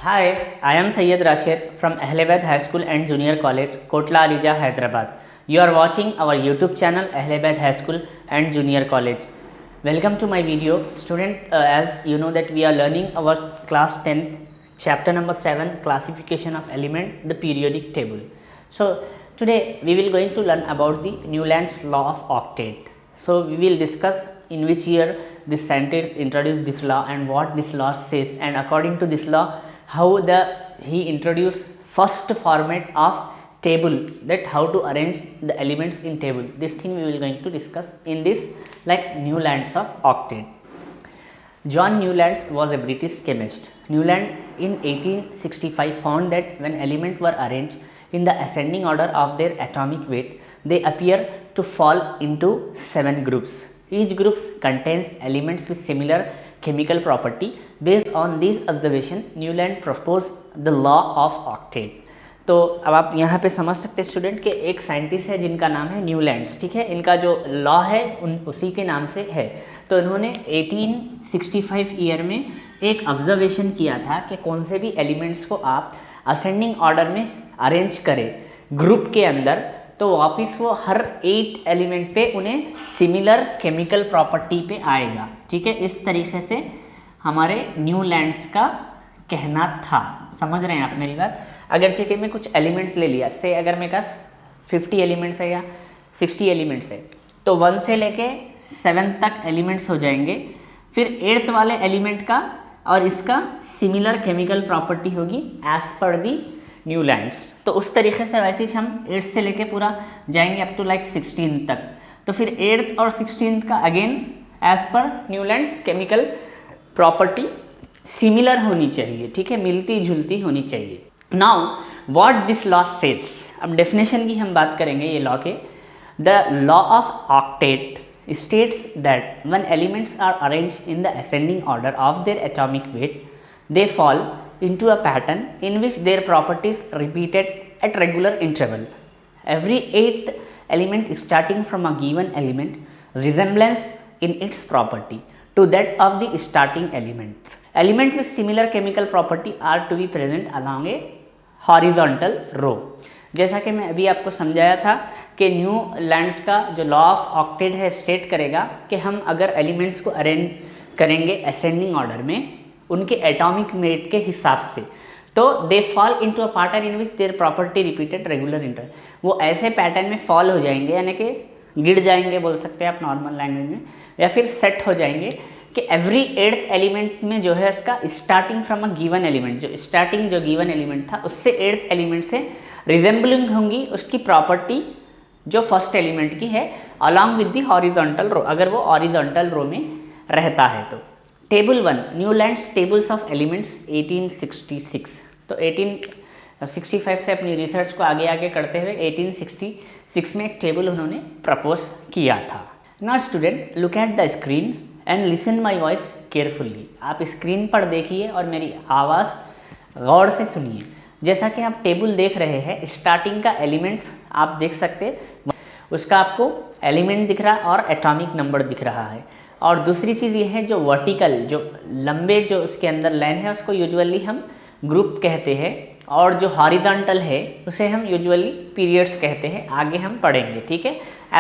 Hi, I am Syed Rashid from Ahlabad High School and Junior College, Kotla Arija, Hyderabad. You are watching our YouTube channel Ahlabad High School and Junior College. Welcome to my video. Student, as you know that we are learning our class 10th chapter number 7 classification of element, the periodic table. So today we will going to learn about the Newland's law of octet. So we will discuss in which year this scientist introduced this law and what this law says, and according to this law how he introduced first format of table, that how to arrange the elements in table. This thing we will going to discuss in this like Newland's of octet. John Newland was a British chemist. Newland in 1865 found that when elements were arranged in the ascending order of their atomic weight, they appear to fall into 7 groups. Each group contains elements with similar chemical property. Based on these observation, Newland proposed the law of octet. तो अब आप यहाँ पे समझ सकते हैं student कि एक साइंटिस्ट है जिनका नाम है न्यूलैंड्स, ठीक है, इनका जो लॉ है उसी के नाम से है। तो इन्होंने 1865 ईयर में एक ऑब्जर्वेशन किया था कि कौन से भी एलिमेंट्स को आप असेंडिंग ऑर्डर में अरेंज करें ग्रुप के अंदर, तो वापस वो हर 8 एलिमेंट पे उन्हें सिमिलर केमिकल प्रॉपर्टी पे आएगा, ठीक है। इस तरीके से हमारे न्यूलैंड्स का कहना था। समझ रहे हैं आप मेरी बात? अगर चेक में कुछ एलिमेंट्स ले लिया, से अगर मेरे पास 50 एलिमेंट्स है या 60 एलिमेंट्स है, तो 1 से लेके 7 तक एलिमेंट्स हो जाएंगे। फिर 8th वाले एलिमेंट का और इसका सिमिलर केमिकल प्रॉपर्टी होगी एज पर दी न्यूलैंड्स। तो उस तरीके से वैसे ही हम 8 से लेके पूरा जाएंगे अप टू लाइक 16 तक। तो फिर 8th और 16th का again as per Newlands chemical property similar होनी चाहिए, ठीक है, मिलती जुलती होनी चाहिए। Now what this law says, अब डेफिनेशन की हम बात करेंगे ये लॉ के। The law of octet states that when elements are arranged in the ascending order of their atomic weight, they fall into a pattern in which their properties repeated at regular interval. Every 8th element starting from a given element resemblance in its property to that of the starting element. Element with similar chemical property are to be present along a horizontal row. जैसा कि मैं अभी आपको समझाया था कि Newlands का जो लॉ ऑफ ऑक्टेट है स्टेट करेगा कि हम अगर एलिमेंट्स को अरेंज करेंगे असेंडिंग ऑर्डर में उनके एटॉमिक वेट के हिसाब से, तो they fall into a pattern in which their property repeated regular interval. वो ऐसे पैटर्न में फॉल हो जाएंगे, यानी कि गिर जाएंगे बोल सकते हैं आप नॉर्मल लैंग्वेज में, या फिर सेट हो जाएंगे कि एवरी 8th एलिमेंट में जो है उसका starting from a given element, जो स्टार्टिंग जो गिवन एलिमेंट था उससे 8th एलिमेंट से रिजेंबलिंग होंगी उसकी प्रॉपर्टी जो फर्स्ट एलिमेंट की है along with the horizontal row, अगर वो हॉरिजॉन्टल रो में रहता है तो। Table 1 Newlands tables of elements 1866। तो 1865 से अपनी रिसर्च को आगे करते हुए 1866 में एक टेबल उन्होंने प्रपोज किया था। Now student look at the screen and listen my voice carefully. आप स्क्रीन पर देखिए और मेरी आवाज़ गौर से सुनिए। जैसा कि आप टेबल देख रहे हैं, स्टार्टिंग का एलिमेंट्स आप देख सकते, उसका आपको एलिमेंट दिख रहा है और एटॉमिक नंबर दिख रहा है। और दूसरी चीज़ ये है जो वर्टिकल जो लंबे जो उसके अंदर लाइन है उसको यूजुअली हम ग्रुप कहते हैं, और जो हॉरिजॉन्टल है उसे हम यूजुअली पीरियड्स कहते हैं। आगे हम पढ़ेंगे, ठीक है।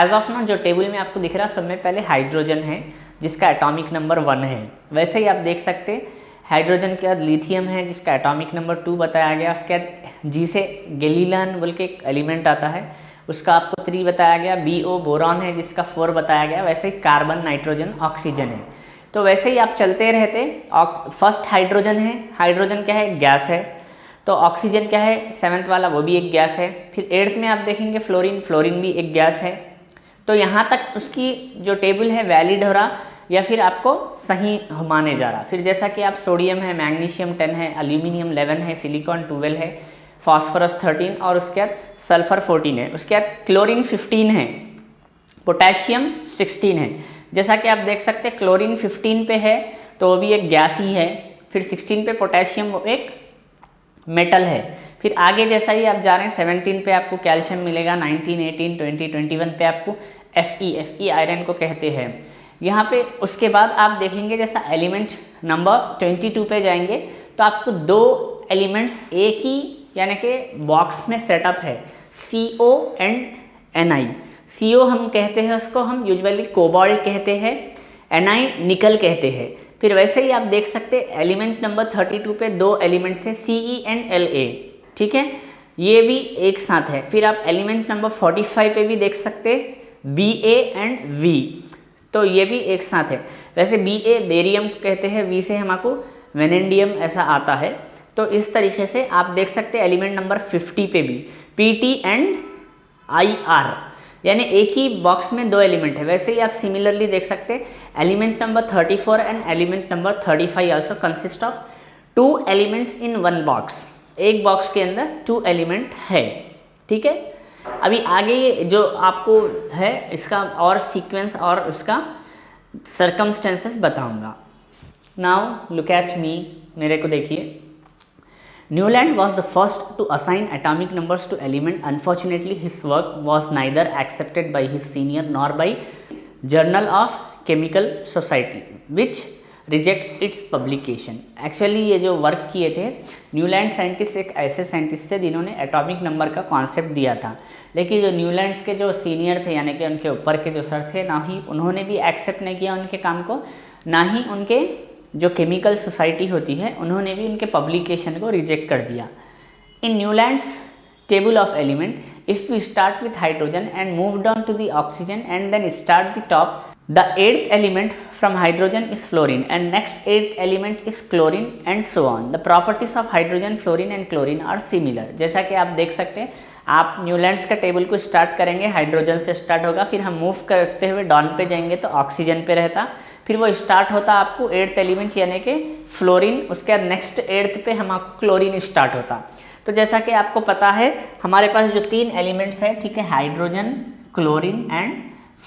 एज ऑफ नाउ जो टेबल में आपको दिख रहा है सब में पहले हाइड्रोजन है जिसका एटॉमिक नंबर 1 है। वैसे ही आप देख सकते हैं हाइड्रोजन के बाद लिथियम है जिसका एटॉमिक नंबर 2 बताया गया। उसके बाद जी से गैलीलियन बोल के एक एलिमेंट आता है उसका आपको 3 बताया गया। BO बोरॉन है जिसका 4 बताया गया। वैसे ही कार्बन, नाइट्रोजन, ऑक्सीजन है। तो वैसे ही आप चलते रहते। फर्स्ट हाइड्रोजन है, हाइड्रोजन क्या है, गैस है। तो ऑक्सीजन क्या है, 7th वाला, वो भी एक गैस है। फिर 8th में आप देखेंगे फ्लोरीन, फ्लोरीन भी एक गैस है। तो यहाँ तक उसकी जो टेबल है वैलिड हो रहा या फिर आपको सही माने जा रहा। फिर जैसा कि आप सोडियम है, मैग्नीशियम 10 है, एल्यूमिनियम 11 है, सिलिकॉन 12 है, फास्फोरस 13 और उसके बाद सल्फर 14 है। उसके बाद क्लोरीन 15 है, पोटेशियम 16 है। जैसा कि आप देख सकते हैं क्लोरीन 15 पे है तो वो भी एक गैस ही है। फिर 16 पे पोटेशियम वो एक मेटल है। फिर आगे जैसा ही आप जा रहे हैं 17 पे आपको कैल्शियम मिलेगा, 19, 18, 20, 21 पे आपको Fe आयरन को कहते हैं। यहाँ पे उसके बाद आप देखेंगे जैसा एलिमेंट नंबर 22 पे जाएंगे तो आपको 2 एलिमेंट्स एक ही यानी कि बॉक्स में सेटअप है, CO एंड Ni। CO हम कहते हैं उसको, हम यूजुअली कोबाल्ट कहते हैं, Ni निकल कहते हैं। फिर वैसे ही आप देख सकते हैं एलिमेंट नंबर 32 पे दो एलिमेंट्स है Ce एंड La, ठीक है, ये भी एक साथ है। फिर आप एलिमेंट नंबर 45 पे भी देख सकते हैं Ba एंड V, तो ये भी एक साथ है। वैसे Ba बेरियम कहते हैं, V से हमको वेनेडियम ऐसा आता है। तो इस तरीके से आप देख सकते हैं एलिमेंट नंबर 50 पे भी Pt एंड Ir, यानी एक ही बॉक्स में दो एलिमेंट है। वैसे ही आप सिमिलरली देख सकते हैं element number 34 and element number 35 also consist of 2 elements in one box. एक बॉक्स के अंदर 2 एलिमेंट है, ठीक है। अभी आगे ये जो आपको है इसका और सीक्वेंस और उसका सर्कमस्टेंसेस बताऊंगा। नाउ लुक एट मी, मेरे को देखिए। Newland was the first to assign atomic numbers to element. Unfortunately, his work was neither accepted by his senior nor by Journal of Chemical Society, which rejects its publication. Actually ये जो work किए थे Newland scientist एक ऐसे scientist थे जिन्होंने atomic number का concept दिया था, लेकिन जो न्यूलैंड्स के जो सीनियर थे यानी कि उनके ऊपर के जो सर थे, ना ही उन्होंने भी एक्सेप्ट नहीं किया उनके काम को, ना ही उनके जो केमिकल सोसाइटी होती है उन्होंने भी उनके पब्लिकेशन को रिजेक्ट कर दिया। In Newlands table of element, if we start with hydrogen and move down to the oxygen and then start the top, the 8th element from hydrogen is fluorine and next 8th element is chlorine and so on. The properties of hydrogen, fluorine and chlorine are similar. जैसा कि आप देख सकते हैं, आप Newlands का table को start करेंगे, हाइड्रोजन से स्टार्ट होगा, फिर हम मूव करते हुए डाउन पे जाएंगे तो ऑक्सीजन पे रहता, फिर वो स्टार्ट होता आपको 8th एलिमेंट यानी कि फ्लोरीन, उसके बाद नेक्स्ट 8th पे हम आपको क्लोरीन स्टार्ट होता। तो जैसा कि आपको पता है हमारे पास जो 3 एलिमेंट्स हैं, ठीक है, हाइड्रोजन, क्लोरीन एंड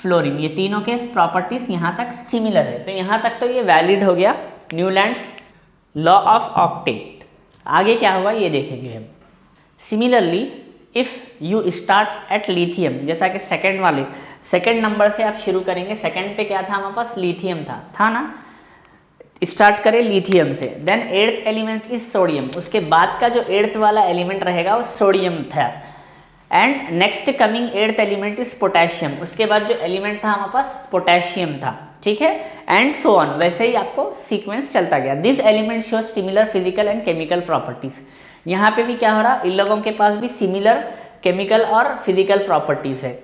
फ्लोरीन, ये तीनों के प्रॉपर्टीज यहाँ तक सिमिलर है। तो यहाँ तक तो ये वैलिड हो गया न्यूलैंड्स लॉ ऑफ ऑक्टेट। आगे क्या होगा ये देखेंगे हम। Similarly if you start at lithium, जैसा कि सेकेंड नंबर से आप शुरू करेंगे, सेकेंड पे क्या था हमारे पास, लिथियम था ना, स्टार्ट करें लिथियम से, then 8th element is sodium, उसके बाद का जो 8th वाला एलिमेंट रहेगा वो सोडियम था, and next coming 8th element is potassium, उसके बाद जो एलिमेंट था हमारे पास पोटेशियम था, ठीक है, एंड सो ऑन। वैसे ही आपको सीक्वेंस चलता गया। This element show similar physical and chemical properties. यहाँ पे भी क्या हो रहा, इन लोगों के पास भी सिमिलर केमिकल और फिजिकल प्रॉपर्टीज है।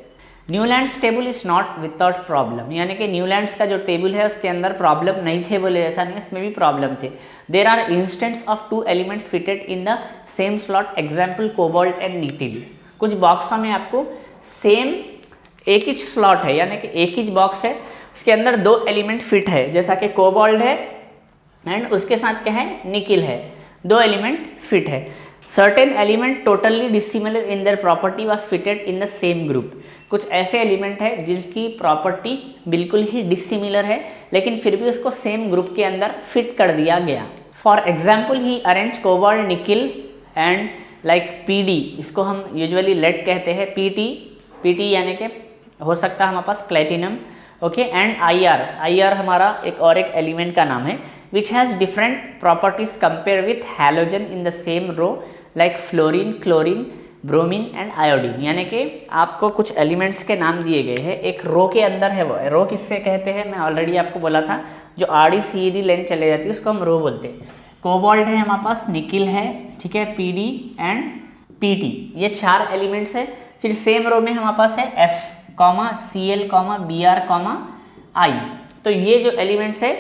Newlands table is not without problem, यानी कि न्यूलैंड्स का जो टेबल है उसके अंदर प्रॉब्लम नहीं थे बोले ऐसा नहीं, इसमें भी प्रॉब्लम थे। There are instants of 2 elements fitted in the same slot, example cobalt and nickel. कुछ बॉक्सों में आपको सेम एक ही स्लॉट है, यानी कि एक ही बॉक्स है, उसके अंदर 2 एलिमेंट फिट है, जैसा कि कोबाल्ट है एंड उसके साथ क्या है, निकल है, 2 एलिमेंट फिट है। Certain element totally dissimilar in their property was fitted in the same group. कुछ ऐसे एलिमेंट है जिसकी प्रॉपर्टी बिल्कुल ही डिसिमिलर है, लेकिन फिर भी उसको सेम ग्रुप के अंदर फिट कर दिया गया। For example he arrange cobalt, निकल एंड लाइक Pd, इसको हम यूजुअली लेड कहते हैं, Pt यानी कि हो सकता है हमारे पास प्लेटिनम, ओके, एंड Ir हमारा एक एलिमेंट का नाम है, which has different properties compared with halogen in the same row like fluorine, chlorine, bromine and iodine। यानी कि आपको कुछ एलिमेंट्स के नाम दिए गए हैं, एक रो के अंदर है। वो रो किससे कहते हैं, मैं ऑलरेडी आपको बोला था, जो आड़ी सीधी लेंथ चले जाती है उसको हम रो बोलते हैं। कोबाल्ट है हमारे पास, निकल है, ठीक है, Pd एंड Pt, ये 4 एलिमेंट्स है। फिर सेम रो में हमारे पास है F, Cl, Br, I। तो ये जो एलिमेंट्स है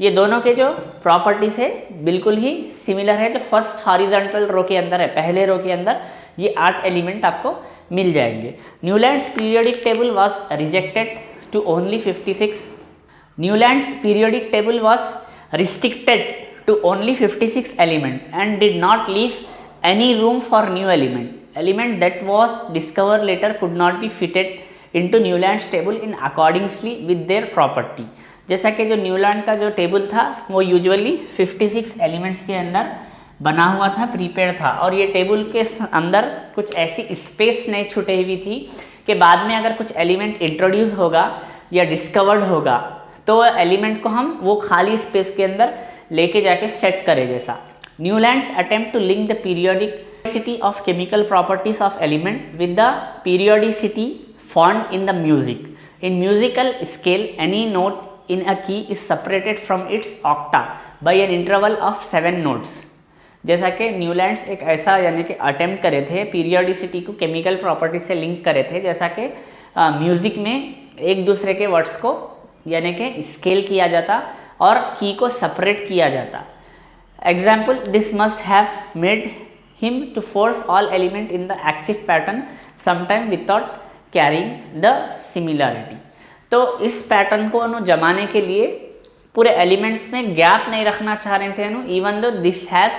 ये दोनों के जो प्रॉपर्टीज है बिल्कुल ही सिमिलर है। जो फर्स्ट हॉरिजॉन्टल रो के अंदर है, पहले रो के अंदर ये 8 एलिमेंट आपको मिल जाएंगे। Newlands periodic table was rejected to only 56। Newlands periodic table was restricted to only 56 element and did not leave any room for new element that was discover later could not be fitted into Newlands table in accordingly with their property. जैसा कि जो Newland का जो table था वो usually 56 elements के अंदर बना हुआ था, प्रीपेड था, और ये टेबल के अंदर कुछ ऐसी स्पेस नहीं छूटे हुई थी कि बाद में अगर कुछ एलिमेंट इंट्रोड्यूस होगा या डिस्कवर्ड होगा तो एलिमेंट को हम वो खाली स्पेस के अंदर लेके जाके सेट करें जैसा। Newlands attempt to link the periodicity of chemical properties of element with the periodicity found in the music. In musical scale, any note in a key is separated from its octave by an interval of 7 notes. जैसा कि Newlands एक ऐसा यानी कि attempt करे थे periodicity को chemical property से लिंक करे थे, जैसा कि म्यूजिक में एक दूसरे के वर्ड्स को यानी कि स्केल किया जाता और की को सेपरेट किया जाता. Example, this must have made him to force all element in the active pattern sometime without caring the similarity. तो इस पैटर्न को जमाने के लिए पूरे एलिमेंट्स में गैप नहीं रखना चाह रहे थे even though this has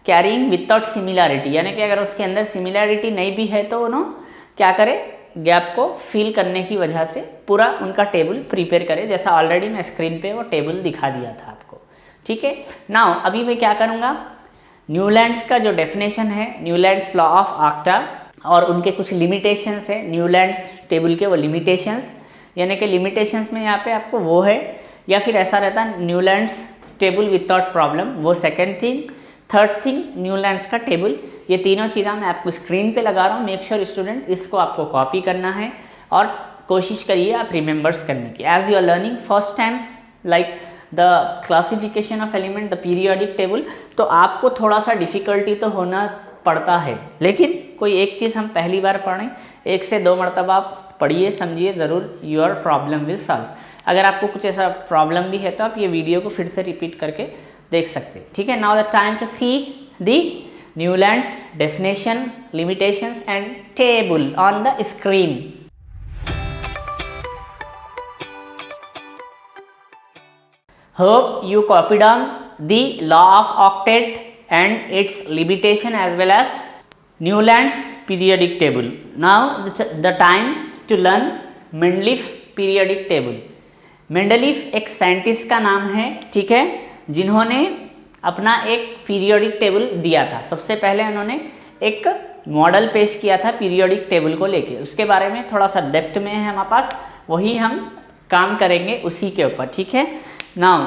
carrying without similarity, यानी कि अगर उसके अंदर सिमिलरिटी नहीं भी है तो क्या करे, गैप को फिल करने की वजह से पूरा उनका टेबल प्रिपेयर करे, जैसा ऑलरेडी मैं स्क्रीन पे वो टेबल दिखा दिया था आपको. ठीक है. नाउ अभी मैं क्या करूँगा, न्यूलैंड्स का जो डेफिनेशन है, न्यूलैंड्स लॉ ऑफ ऑक्टाव और उनके कुछ लिमिटेशंस है, न्यूलैंड्स टेबल के वो लिमिटेशंस, यानी कि लिमिटेशंस में यहाँ पे आपको वो है, या फिर ऐसा रहता है न्यूलैंड्स टेबल विदाउट प्रॉब्लम, वो second thing. Third thing Newlands का टेबल. ये तीनों चीज़ें मैं आपको स्क्रीन पे लगा रहा हूँ. मेक श्योर स्टूडेंट इसको आपको कॉपी करना है और कोशिश करिए आप रिमेंबर्स करने की. As you are learning first time like the classification of element, the periodic table, तो आपको थोड़ा सा डिफिकल्टी तो होना पड़ता है, लेकिन कोई एक चीज़ हम पहली बार पढ़ें, 1 से 2 मरतबा आप पढ़िए समझिए, ज़रूर योर प्रॉब्लम विल सॉल्व. अगर आपको कुछ ऐसा प्रॉब्लम भी है तो आप ये वीडियो को फिर से रिपीट करके देख सकते हैं. ठीक है. Now the time to see the Newlands definition, limitations and table on the screen. Hope you copied down the law of octet and its limitation as well as Newland's periodic table. Now the time to learn Mendeleev periodic table. Mendeleev एक scientist का नाम है, ठीक है, जिन्होंने अपना एक periodic table दिया था. सबसे पहले उन्होंने एक मॉडल पेश किया था पीरियोडिक टेबल को लेके. उसके बारे में थोड़ा सा डेप्थ में है हमारे पास, वही हम काम करेंगे उसी के ऊपर. ठीक है. नाउ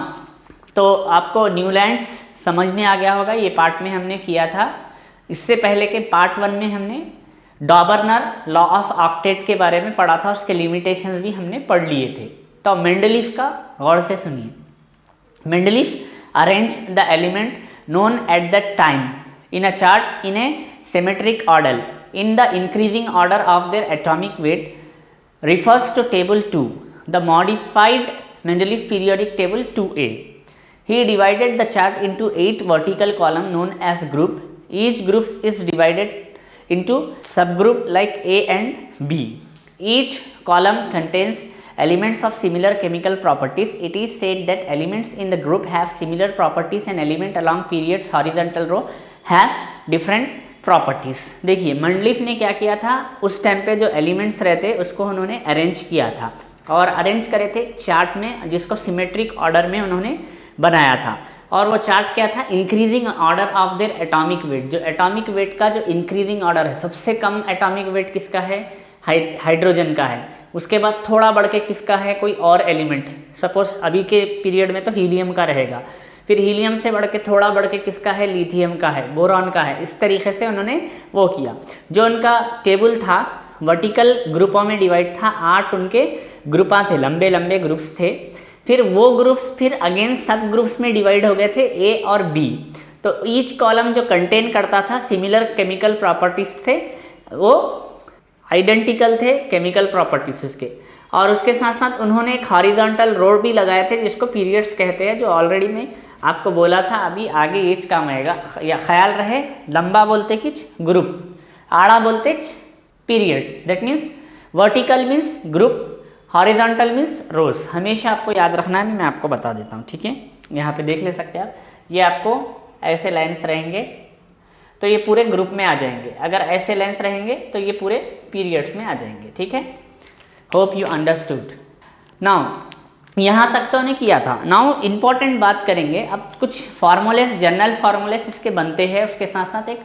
तो आपको न्यूलैंड्स समझने आ गया होगा, ये पार्ट में हमने किया था. इससे पहले के पार्ट 1 में हमने डॉबर्नर लॉ ऑफ ऑक्टेट के बारे में पढ़ा था, उसके लिमिटेशंस भी हमने पढ़ लिए थे. तो मेंडलीफ का गौर से सुनिए. Mendeleev arrange the element known at the time in a chart in A symmetric order in the increasing order of their atomic wait refers to table 2, the modified Mendeleev periodic table 2a. He divided the chart into 8 vertical columns known as group. Each group is divided into subgroup like A and B. Each column contains elements of similar chemical properties. It is said that elements in the group have similar properties and elements along periods horizontal row have different properties. देखिए Mendeleev ने क्या किया था, उस time पे जो elements रहते उसको उन्होंने अरेंज किया था और अरेंज करे थे चार्ट में, जिसको सिमेट्रिक ऑर्डर में उन्होंने बनाया था. और वो चार्ट क्या था, increasing order of their atomic wait. जो एटॉमिक वेट का जो इंक्रीजिंग ऑर्डर है, सबसे कम एटॉमिक वेट किसका है, हाइड्रोजन का है. उसके बाद थोड़ा बढ़ के किसका है, कोई और एलिमेंट, सपोज अभी के पीरियड में तो हीलियम का रहेगा, फिर हीलियम से बढ़ के थोड़ा बढ़ के किसका है, लिथियम का है, बोरॉन का है. इस तरीके से उन्होंने वो किया. जो उनका टेबल था वर्टिकल ग्रुपों में डिवाइड था, 8 उनके ग्रुपा थे, लंबे लंबे ग्रुप्स थे. फिर वो ग्रुप्स फिर अगेन सब ग्रुप्स में डिवाइड हो गए थे, ए और बी. तो ईच कॉलम जो कंटेन करता था सिमिलर केमिकल प्रॉपर्टीज थे, वो आइडेंटिकल थे केमिकल प्रॉपर्टीज उसके. और उसके साथ साथ उन्होंने एक हॉरिजॉन्टल रोड भी लगाए थे जिसको पीरियड्स कहते हैं, जो ऑलरेडी में आपको बोला था, अभी आगे ये काम आएगा. या ख्याल रहे, लंबा बोलते किच ग्रुप, आड़ा बोलते period. That means vertical means group, horizontal means rows. हमेशा आपको याद रखना है, मैं आपको बता देता हूँ. ठीक है. यहाँ पे देख ले सकते हैं आप, ये आपको ऐसे लाइन्स रहेंगे तो ये पूरे ग्रुप में आ जाएंगे, अगर ऐसे लाइन्स रहेंगे तो ये पूरे पीरियड्स में आ जाएंगे. ठीक है. Hope you understood. नाउ यहाँ तक तो नहीं किया था. नाउ इम्पॉर्टेंट बात करेंगे. अब कुछ फार्मूलेस, जनरल फार्मूलेस इसके बनते हैं, उसके साथ साथ एक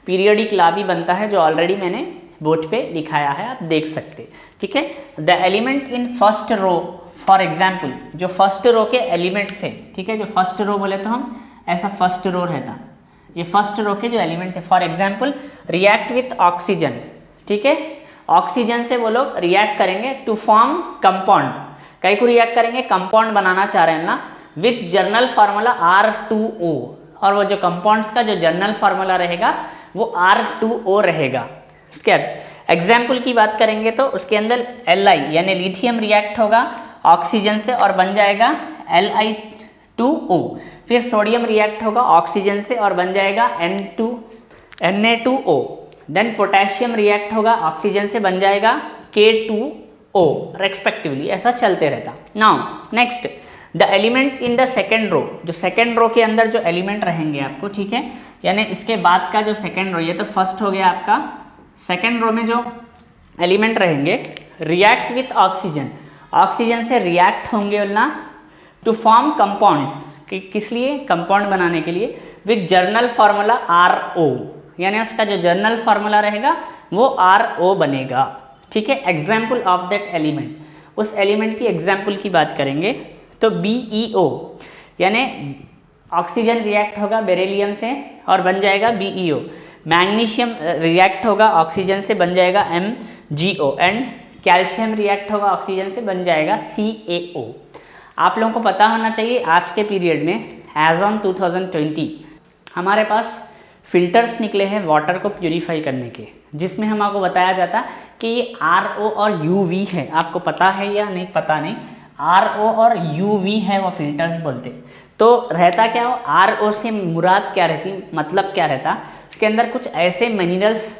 पीरियोडिक लॉ भी बनता है जो ऑलरेडी मैंने बोर्ड पे दिखाया है, आप देख सकते. ठीक है. The element in first row, for example जो फर्स्ट रो के एलिमेंट्स थे, ठीक है, जो फर्स्ट रो बोले तो हम ऐसा फर्स्ट रो रहता, ये फर्स्ट रो के जो एलिमेंट थे। For example react with oxygen, ठीक है, ऑक्सीजन से वो लोग रिएक्ट करेंगे टू फॉर्म कंपाउंड, कई को रिएक्ट करेंगे, कंपाउंड बनाना चाह रहे हैं ना, विथ जर्नल फार्मूला R2O, और वो जो कंपाउंड्स का जो जर्नल फार्मूला रहेगा वो R2O रहेगा। उसके बाद एग्जाम्पल की बात करेंगे तो उसके अंदर Li यानी लिथियम रिएक्ट होगा ऑक्सीजन से और बन जाएगा Li2O, फिर सोडियम रिएक्ट होगा ऑक्सीजन से और बन जाएगा Na2O, देन पोटेशियम रिएक्ट होगा ऑक्सीजन से बन जाएगा K2O रेस्पेक्टिवली, ऐसा चलते रहता। Now next the element in the second row, जो सेकेंड रो के अंदर जो एलिमेंट रहेंगे आपको, ठीक है, यानी इसके बाद का जो सेकेंड रो, ये तो फर्स्ट हो गया आपका, सेकेंड रो में जो एलिमेंट रहेंगे रिएक्ट विथ ऑक्सीजन, ऑक्सीजन से रिएक्ट होंगे ना टू फॉर्म कंपाउंड्स, किस लिए, कंपाउंड बनाने के लिए, विथ जर्नल फार्मूला RO, यानी उसका जो जर्नल फार्मूला रहेगा वो RO बनेगा, ठीक है। एग्जाम्पल ऑफ दैट एलिमेंट, उस एलिमेंट की एग्जाम्पल की बात करेंगे तो BeO, यानी ऑक्सीजन रिएक्ट होगा बेरिलियम से और बन जाएगा BeO, मैग्नीशियम रिएक्ट होगा ऑक्सीजन से बन जाएगा MgO, एंड कैल्शियम रिएक्ट होगा ऑक्सीजन से बन जाएगा CaO। आप लोगों को पता होना चाहिए आज के पीरियड में एज ऑन 2020 हमारे पास फिल्टर्स निकले हैं वाटर को प्यूरीफाई करने के, जिसमें हम आपको बताया जाता कि ये RO और UV है। आपको पता है या नहीं पता नहीं, RO और UV है वो फिल्टर्स बोलते। तो रहता क्या हो, RO से मुराद क्या रहती, मतलब क्या रहता, उसके अंदर कुछ ऐसे मिनरल्स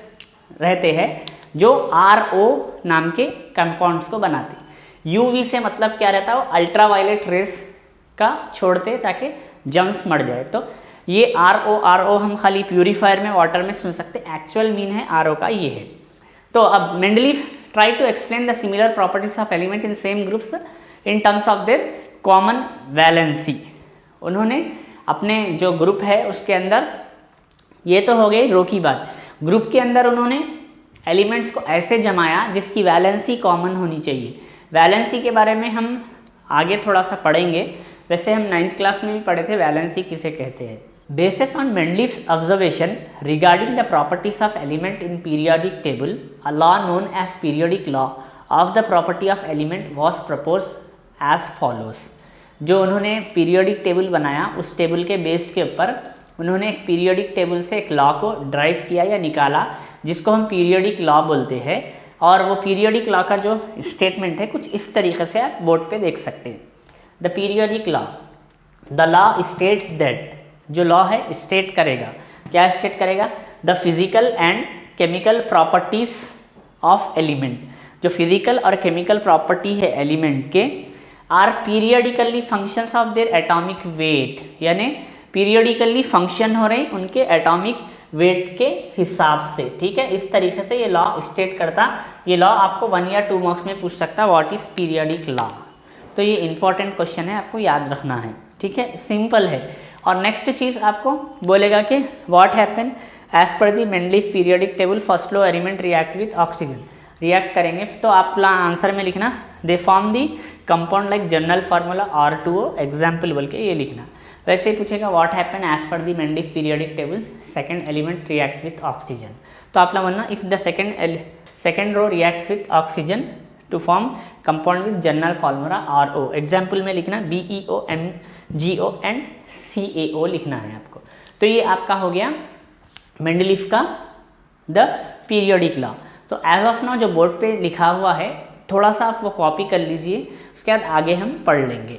रहते हैं जो RO नाम के कंपाउंड्स को बनाते। UV से मतलब क्या रहता है, अल्ट्रा वायलेट रेस का छोड़ते ताकि जर्म्स मर जाए। तो ये RO हम खाली प्यूरीफायर में वाटर में सुन सकते, एक्चुअल मीन है RO का ये है। तो अब Mendeleev try to explain the similar properties of element in same groups in terms of their common valency. उन्होंने अपने जो ग्रुप है उसके अंदर, ये तो हो गई रो की बात, ग्रुप के अंदर उन्होंने एलिमेंट्स को ऐसे जमाया जिसकी वैलेंसी कॉमन होनी चाहिए। वैलेंसी के बारे में हम आगे थोड़ा सा पढ़ेंगे, वैसे हम 9th क्लास में भी पढ़े थे वैलेंसी किसे कहते हैं। Basis on Mendeleev's observation regarding the properties of element in periodic table, a law known as periodic law of the property of element was proposed as follows. जो उन्होंने पीरियोडिक टेबल बनाया उस टेबल के base के ऊपर उन्होंने एक periodic table से एक लॉ को ड्राइव किया या निकाला, जिसको हम पीरियोडिक लॉ बोलते हैं। और वो पीरियोडिक लॉ का जो स्टेटमेंट है कुछ इस तरीके से आप बोर्ड पे देख सकते हैं। The periodic law, the law states that, जो लॉ है स्टेट करेगा, क्या स्टेट करेगा, the physical and chemical properties of element, जो फिजिकल और केमिकल प्रॉपर्टी है एलिमेंट के, are periodically functions of their atomic weight, यानी पीरियडिकली फंक्शन हो रही उनके एटॉमिक वेट के हिसाब से, ठीक है। इस तरीके से ये लॉ स्टेट करता। ये लॉ आपको 1 या 2 मार्क्स में पूछ सकता है, व्हाट इज पीरियडिक लॉ। तो ये इंपॉर्टेंट क्वेश्चन है, आपको याद रखना है, ठीक है, सिंपल है। और नेक्स्ट चीज़ आपको बोलेगा कि what happen as per the Mendeleev periodic table, first low element react with oxygen, react करेंगे तो आप आंसर में लिखना they form the compound like general formula R2O example बोल के ये लिखना। वैसे ही पूछेगा what happen as per the Mendeleev periodic table, second element react with oxygen, तो आप बोलना if the second row reacts with oxygen to form compound with general formula RO, example में लिखना BeO, MgO एंड CaO लिखना है आपको। तो ये आपका हो गया मेंडलीफ का द पीरियोडिक लॉ। तो एज ऑफ नाउ जो बोर्ड पे लिखा हुआ है थोड़ा सा आप वो कॉपी कर लीजिए, उसके बाद आगे हम पढ़ लेंगे।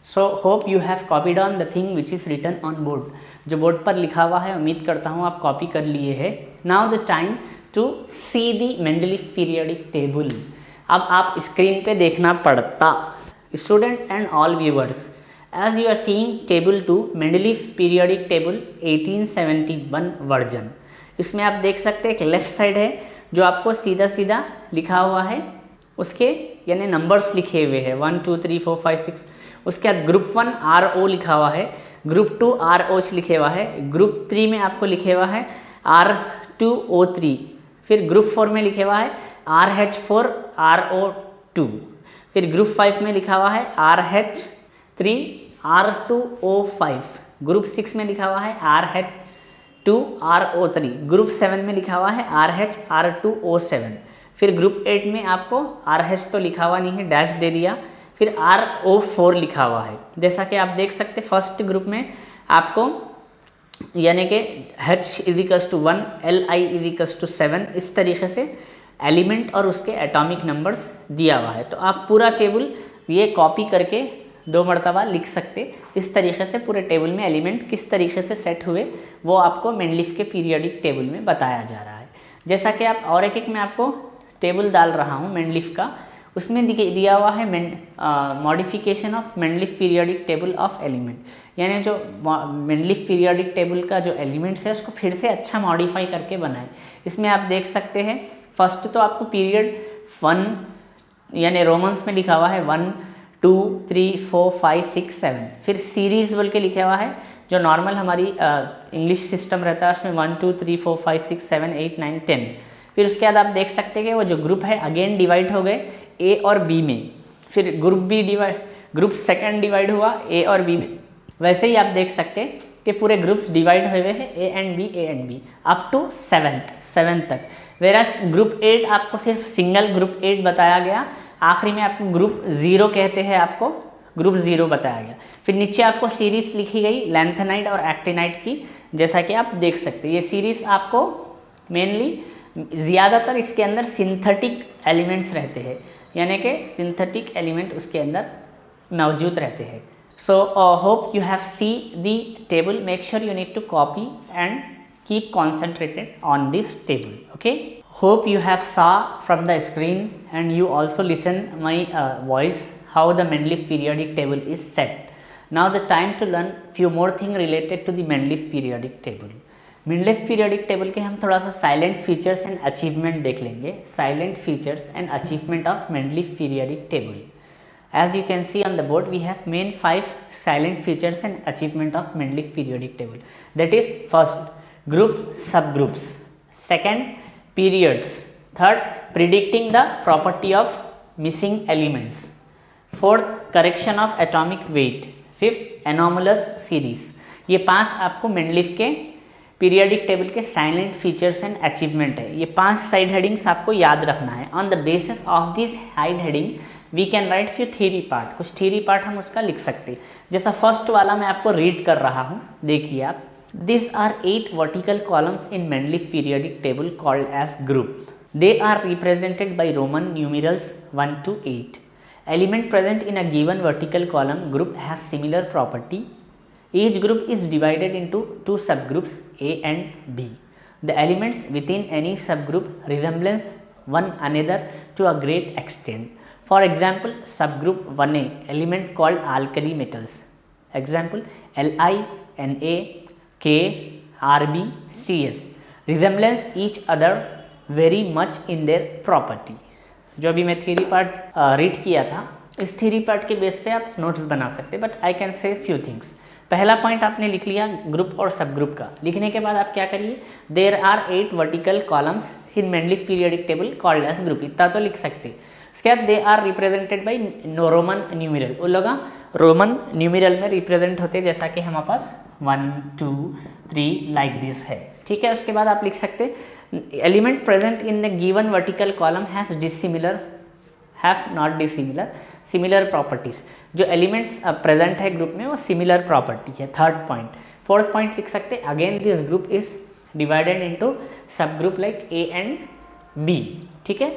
So hope you have copied on the thing which is written on board. जो बोर्ड पर लिखा हुआ है उम्मीद करता हूँ आप कॉपी कर लिए हैं। Now the time to see the Mendeleev periodic table. अब आप स्क्रीन पे देखना पड़ता। Student and all viewers, as you are seeing table 2 Mendeleev periodic table 1871 version. इसमें आप देख सकते हैं एक लेफ्ट साइड है जो आपको सीधा सीधा लिखा हुआ है, उसके यानी नंबर्स लिखे हुए हैं 1 2 3 4 5 6। उसके बाद ग्रुप 1 RO लिखा हुआ है, ग्रुप 2 ROH लिखे हुआ है, ग्रुप 3 में आपको लिखे हुआ है R2O3, फिर ग्रुप 4 में लिखे हुआ है RH4RO2, फिर ग्रुप 5 में लिखा हुआ है RH 3R2O5, ग्रुप 6 में लिखा हुआ है RH2RO3, ग्रुप 7 में लिखा हुआ है RHR2O7, फिर ग्रुप 8 में आपको RH तो लिखा हुआ नहीं है, डैश दे दिया, फिर RO4 लिखा हुआ है। जैसा कि आप देख सकते फर्स्ट ग्रुप में आपको यानी कि H=1, Li=7, इस तरीके से एलिमेंट और उसके एटॉमिक नंबर्स दिया हुआ है। तो आप पूरा टेबल ये कॉपी करके 2 मरतबा लिख सकते। इस तरीके से पूरे टेबल में एलिमेंट किस तरीके से सेट हुए वो आपको मेंडलीफ के पीरियोडिक टेबल में बताया जा रहा है। जैसा कि आप और एक मैं आपको टेबल डाल रहा हूँ मेंडलीफ का, उसमें दिया हुआ है modification of Mendeleev periodic table of element, यानी जो मेंडलीफ पीरियोडिक टेबल का जो एलिमेंट्स है उसको फिर से अच्छा मॉडिफाई करके बनाए। इसमें आप देख सकते हैं फर्स्ट तो आपको पीरियड 1 यानी रोमन्स में लिखा हुआ है 1 2 3 4 5 6 7, फिर सीरीज बोल के लिखा हुआ है जो नॉर्मल हमारी इंग्लिश सिस्टम रहता है उसमें 1 2 3 4 5 6 7 8 9 10। फिर उसके बाद आप देख सकते हैं कि वो जो ग्रुप है अगेन डिवाइड हो गए ए और बी में, फिर ग्रुप सेकंड डिवाइड हुआ ए और बी में। वैसे ही आप देख सकते हैं कि पूरे ग्रुप्स डिवाइड हुए हैं A and B up to 7th तक। वेरास ग्रुप 8 आपको सिर्फ सिंगल ग्रुप 8 बताया गया, आखिरी में आपको ग्रुप 0 कहते हैं, आपको ग्रुप 0 बताया गया। फिर नीचे आपको सीरीज लिखी गई लैंथेनाइट और एक्टिनाइट की, जैसा कि आप देख सकते हैं। ये सीरीज आपको मेनली ज़्यादातर इसके अंदर सिंथेटिक एलिमेंट्स रहते हैं, यानी कि सिंथेटिक एलिमेंट उसके अंदर मौजूद रहते हैं। So hope you have seen the table. Make sure you need to copy and keep concentrated on this table. Okay. Hope you have saw from the screen and you also listen my voice how the Mendeleev periodic table is set. Now the time to learn few more thing related to the Mendeleev periodic table. Mendeleev periodic table के हम थोड़ा सा silent features and achievement देख लेंगे. Silent features and achievement of Mendeleev periodic table. As you can see on the board, we have main 5 silent features and achievement of Mendeleev periodic table. That is, first, group subgroups. Second, periods. Third, predicting the property of missing elements. Fourth, correction of atomic weight. Fifth, anomalous series. ये 5 आपको Mendeleev के periodic table के salient features and achievement है। ये 5 side headings आपको याद रखना है। On the basis of this side heading we can write few theory part, कुछ थ्योरी पार्ट हम उसका लिख सकते हैं। जैसा फर्स्ट वाला मैं आपको रीड कर रहा हूँ, देखिए आप। This are 8 vertical columns in Mendeleev periodic table called as group. They are represented by Roman numerals 1 to 8. Element present in a given vertical column group has similar property. Each group is divided into 2 subgroups A and B. The elements within any subgroup resemble one another to a great extent. For example, subgroup 1A, element called alkali metals. Example, Li, Na, K, Rb, Cs resembles each other very much in their property. जो अभी मैं theory part read किया था, इस theory part के base पे आप notes बना सकते हैं, but I can say few things. पहला पॉइंट आपने लिख लिया ग्रुप और सब ग्रुप का। लिखने के बाद आप क्या करिए, there are 8 vertical columns in Mendeleev periodic table called as group, इतना तो लिख सकते हैं। उसके बाद they are represented by Roman numeral, वो लोग रोमन न्यूमेरल में रिप्रेजेंट होते हैं, जैसा कि हमारे पास 1 2 3 लाइक दिस है, ठीक है। उसके बाद आप लिख सकते element present in the given vertical column has dissimilar, have not dissimilar, similar properties. जो एलिमेंट्स प्रेजेंट है ग्रुप में वो सिमिलर प्रॉपर्टी है, थर्ड पॉइंट। फोर्थ पॉइंट लिख सकते again this group is divided into sub group like A and B, ठीक है।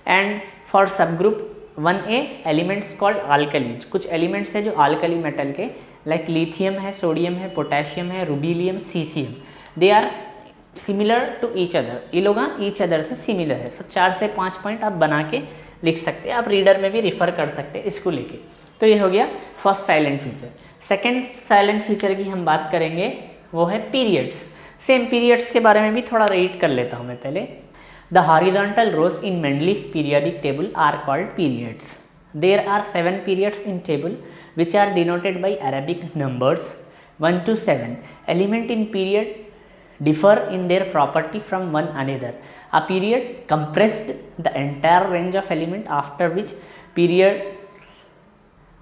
And for sub group 1A elements called alkali, कुछ एलिमेंट्स है जो आल्कली मेटल के लाइक लिथियम है, सोडियम है, पोटेशियम है, रुबीलियम, caesium, they are similar to each other, ये लोग ईच अदर से सिमिलर है। सो 4 से 5 पॉइंट आप बना के लिख सकते हैं, आप रीडर में भी रिफर कर सकते हैं इसको लेके। तो ये हो गया first silent feature. Second silent feature की हम बात करेंगे, वो है पीरियड्स। सेम पीरियड्स के बारे में भी थोड़ा रीड कर लेता हूँ मैं पहले। The horizontal rows in Mendeleev periodic table are called periods. There are 7 periods in table which are denoted by Arabic numbers 1 to 7. Element in period differ in their property from one another. A period compressed the entire range of element after which period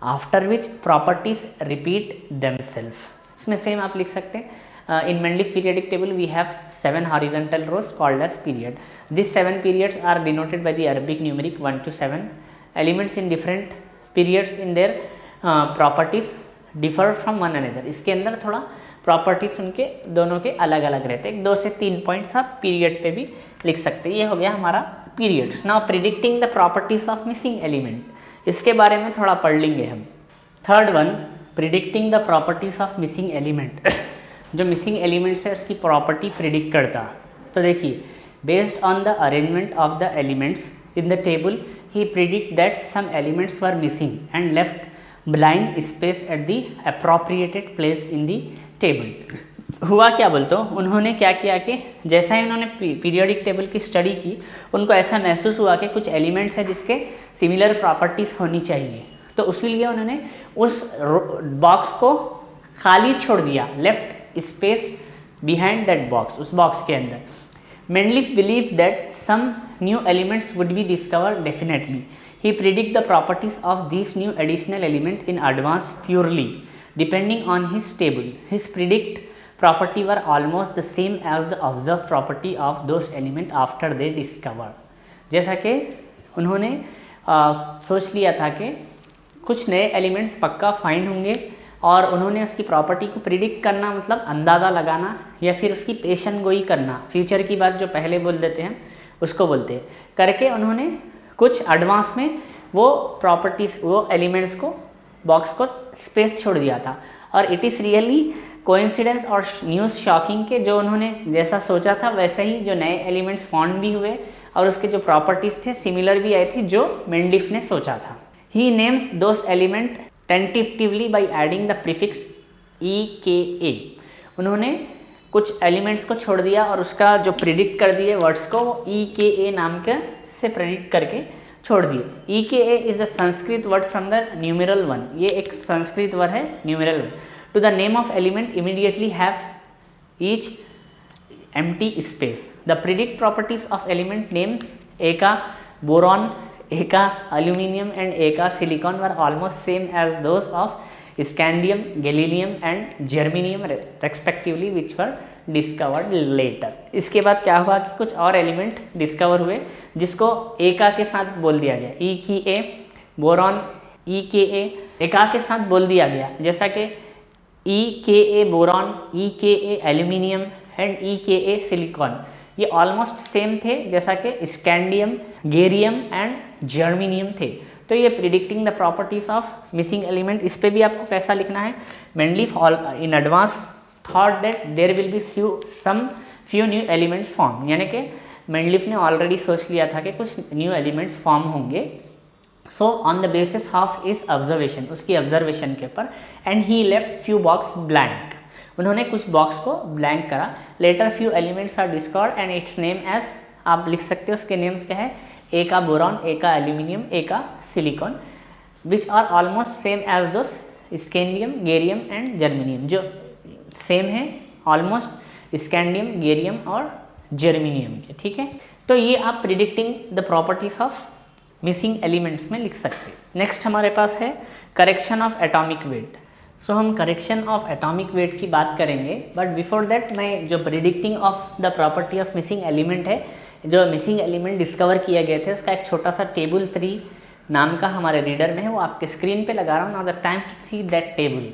after which properties repeat themselves. इसमें same आप लिख सकते हैं, in Mendeleev periodic table we have 7 horizontal rows called as period. These 7 periods are denoted by the Arabic numeric 1 to 7. Elements in different periods in their properties differ from one another. इसके अंदर थोड़ा properties उनके दोनों के अलग अलग रहते हैं। 2 से 3 पॉइंट्स आप पीरियड पे भी लिख सकते हैं। ये हो गया हमारा periods. Now predicting the properties of missing element, इसके बारे में थोड़ा पढ़ लेंगे हम। Third one, predicting the properties of missing element. जो मिसिंग एलिमेंट्स है उसकी प्रॉपर्टी प्रिडिक्ट करता। तो देखिए, based on the arrangement of the elements in the table he predict that some elements were missing and left blind space at the appropriated place in the table. हुआ क्या बोलते हो, उन्होंने क्या किया कि जैसा ही उन्होंने पीरियोडिक टेबल की स्टडी की, उनको ऐसा महसूस हुआ कि कुछ एलिमेंट्स हैं जिसके सिमिलर प्रॉपर्टीज़ होनी चाहिए, तो उसके उन्होंने उस बॉक्स को खाली छोड़ दिया, left space behind that box, उस बॉक्स के अंदर। Mendeleev believed that some new elements would be discovered definitely. He predict the properties of these new additional element in advance purely depending on his table. His predict property were almost the same as the observed property of those element after they discover. जैसा कि उन्होंने सोच लिया था कि कुछ नए elements पक्का फाइंड होंगे और उन्होंने उसकी प्रॉपर्टी को प्रिडिक्ट करना मतलब अंदाज़ा लगाना या फिर उसकी पेशन गोई करना, फ्यूचर की बात जो पहले बोल देते हैं उसको बोलते हैं, करके उन्होंने कुछ एडवांस में वो प्रॉपर्टीज, वो एलिमेंट्स को, बॉक्स को स्पेस छोड़ दिया था। और इट इज़ रियली कोइंसिडेंस और न्यूज़ शॉकिंग के जो उन्होंने जैसा सोचा था वैसे ही जो नए एलिमेंट्स फाउंड भी हुए और उसके जो प्रॉपर्टीज़ थे सिमिलर भी आई थी जो मेंडलीफ ने सोचा था। He names those element tentatively by adding the prefix EKA। उन्होंने कुछ एलिमेंट्स को छोड़ दिया और उसका जो प्रिडिक्ट कर दिए वर्ड्स को वो EKA नाम के से प्रिडिक्ट करके छोड़ दिए। EKA is the Sanskrit word from the numeral 1। ये एक संस्कृत वर्ड है, numeral 1। To the name of element immediately have each empty space. The predict properties of element name eka boron, eka aluminium and एका silicon were almost same as those of scandium, gallium and germanium respectively which were discovered later। इसके बाद क्या हुआ कि कुछ और element discover हुए जिसको एका के साथ बोल दिया गया, EKA बोरॉन, EKA एका के साथ बोल दिया गया, जैसा कि EKA boron, EKA aluminium and EKA silicon, ये ऑलमोस्ट सेम थे जैसा कि स्कैंडियम, गेरियम एंड जर्मीनियम थे। तो ये predicting the properties of missing element, इस पे भी आपको कैसा लिखना है, Mendeleev in advance thought that there will be few new elements form, यानी कि मेंडलीफ ने ऑलरेडी सोच लिया था कि कुछ न्यू एलिमेंट्स फॉर्म होंगे। So on the basis of इस ऑब्जर्वेशन, उसकी ऑब्जर्वेशन के ऊपर, and he left few box blank, उन्होंने कुछ बॉक्स को ब्लैंक करा। Later few elements are discovered and its name as, आप लिख सकते हो उसके नेम्स क्या है, एका boron, eka aluminium, eka silicon, which are almost same as those scandium, gallium and germanium, जो सेम है ऑलमोस्ट स्कैंडियम, गेरियम और जर्मीनियम के। ठीक है, तो ये आप predicting the properties of missing elements में लिख सकते हैं। नेक्स्ट हमारे पास है correction of atomic weight. So हम करेक्शन ऑफ एटॉमिक वेट की बात करेंगे, बट बिफोर दैट मैं जो predicting of the property of missing element है, जो मिसिंग एलिमेंट डिस्कवर किए गए थे उसका एक छोटा सा टेबल 3 नाम का हमारे रीडर में है, वो आपके स्क्रीन पे लगा रहा हूँ। Now the time to see that table.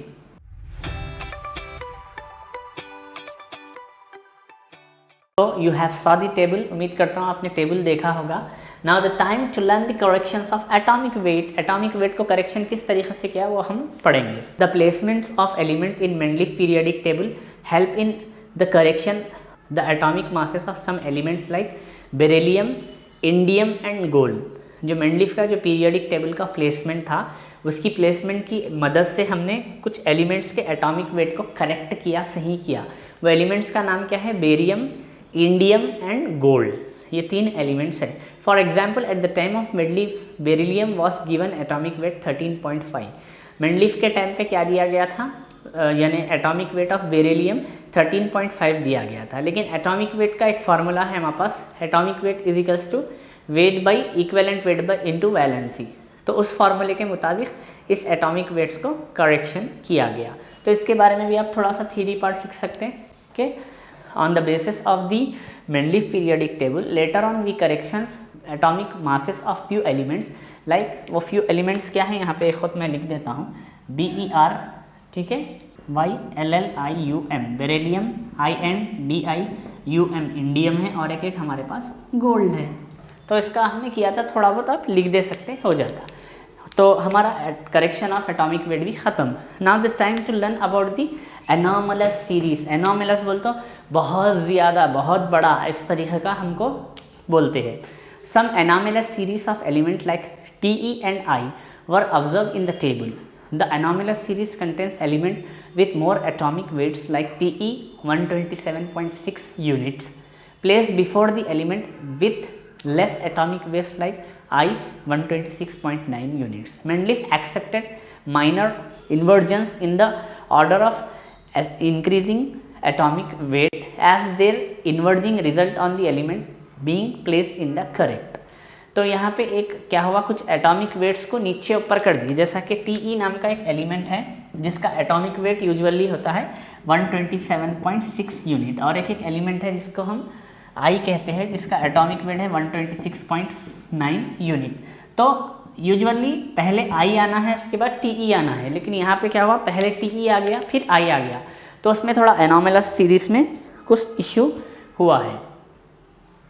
तो you have saw the table, उम्मीद करता हूँ आपने टेबल देखा होगा। Now the time to learn the corrections of atomic weight. Atomic weight को करेक्शन किस तरीके से किया वो हम पढ़ेंगे। The placements of element in Mendeleev periodic table help in the correction the atomic masses of some elements like beryllium, indium and gold. जो Mendeleev का जो पीरियोडिक टेबल का प्लेसमेंट था, उसकी प्लेसमेंट की मदद से हमने कुछ एलिमेंट्स के एटॉमिक वेट को करेक्ट किया, सही किया। वो एलिमेंट्स का नाम क्या है, बेरियम, इंडियम एंड गोल्ड, ये 3 एलिमेंट्स हैं। For example at the time of Mendeleev beryllium was given atomic weight 13.5। Mendeleev के टाइम पे क्या दिया गया था, यानी एटॉमिक वेट ऑफ बेरिलियम 13.5 दिया गया था। लेकिन एटॉमिक वेट का एक फार्मूला है हमारे पास, atomic weight is equals to weight by equivalent weight by into valency. तो उस फार्मूले के मुताबिक इस एटॉमिक वेट्स को करेक्शन किया गया। तो इसके बारे में भी आप थोड़ा सा थ्योरी पार्ट लिख सकते हैं। Okay, on the basis of the Mendeleev periodic table later on we corrections atomic masses of few elements, like वो फ्यू एलिमेंट्स क्या है यहाँ पे खुद मैं लिख देता हूँ, BeR, ठीक है, YLLIUM बेरिलियम, INDIUM इंडियम है, और एक हमारे पास गोल्ड है। तो इसका हमने किया था, थोड़ा बहुत आप लिख दे सकते, हो जाता। तो हमारा करेक्शन ऑफ एटॉमिक वेट भी ख़त्म। Now the time to learn about the anomalous series. Anomalous बोलते बहुत ज़्यादा, बहुत बड़ा, इस तरीके का हमको बोलते हैं। Some anomalous series of element like TE and I were observed in the table. The anomalous series contains element with more atomic weights like TE 127.6 units placed before the element with less atomic weights like I 126.9 units. Mendeleev accepted minor inversions in the order of increasing atomic weight as their inverging result on the element being placed in the correct. तो यहाँ पे एक क्या हुआ, कुछ atomic weights को नीचे ऊपर कर दिए, जैसा कि TE नाम का एक एलिमेंट है जिसका एटॉमिक वेट यूजुअली होता है 127.6 यूनिट, और एक एलिमेंट है जिसको हम I कहते हैं जिसका एटॉमिक वेट है 126.9 यूनिट। तो यूजुअली पहले I आना है, उसके बाद TE आना है, लेकिन यहाँ पे क्या हुआ, पहले TE आ गया फिर I आ गया, तो उसमें थोड़ा एनॉमलस सीरीज में कुछ इश्यू हुआ है।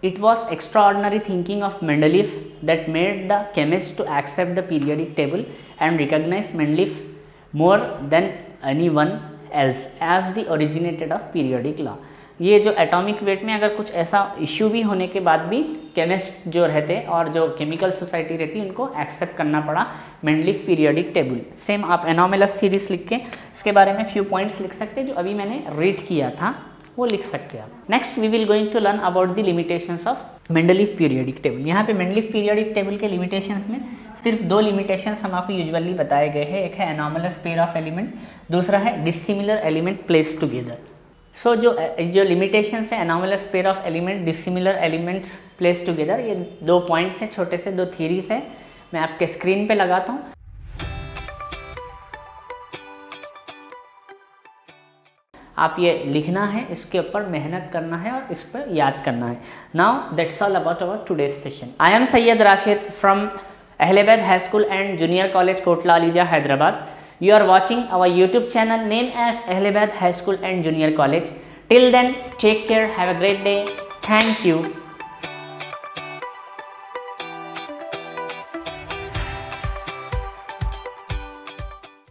It was extraordinary thinking of Mendeleev that made the chemist to accept the periodic table and recognize Mendeleev more than anyone else as the originator of periodic law. ये जो atomic weight में अगर कुछ ऐसा issue भी होने के बाद भी केमिस्ट जो रहते और जो केमिकल सोसाइटी रहती उनको एक्सेप्ट करना पड़ा मेंडलीफ पीरियोडिक टेबल। सेम आप एनॉमलस सीरीज लिख के इसके बारे में फ्यू पॉइंट्स लिख सकते हैं जो अभी मैंने रीड किया था, वो लिख सकते हैं आप। Next we will going to learn about the limitations of Mendeleev periodic table. यहाँ पे मेंडलीफ पीरियोडिक टेबल के लिमिटेशंस में सिर्फ दो लिमिटेशंस हम आपको यूजुअली बताए गए हैं, एक है एनॉमलस पेयर ऑफ एलिमेंट, दूसरा है dissimilar element placed together. So जो लिमिटेशंस है anomalous pair of element, dissimilar elements placed together, ये दो पॉइंट्स हैं, छोटे से दो थ्योरीज है, मैं आपके स्क्रीन पे लगाता हूँ। आप ये लिखना है, इसके ऊपर मेहनत करना है और इस पर याद करना है। Now that's all about our today's session. I am Syed Rashid from Ahlebaid high school and junior college Kotla Alijah Hyderabad. You are watching our YouTube channel named as Ahlebad High School and Junior College. Till then, take care, have a great day. Thank you.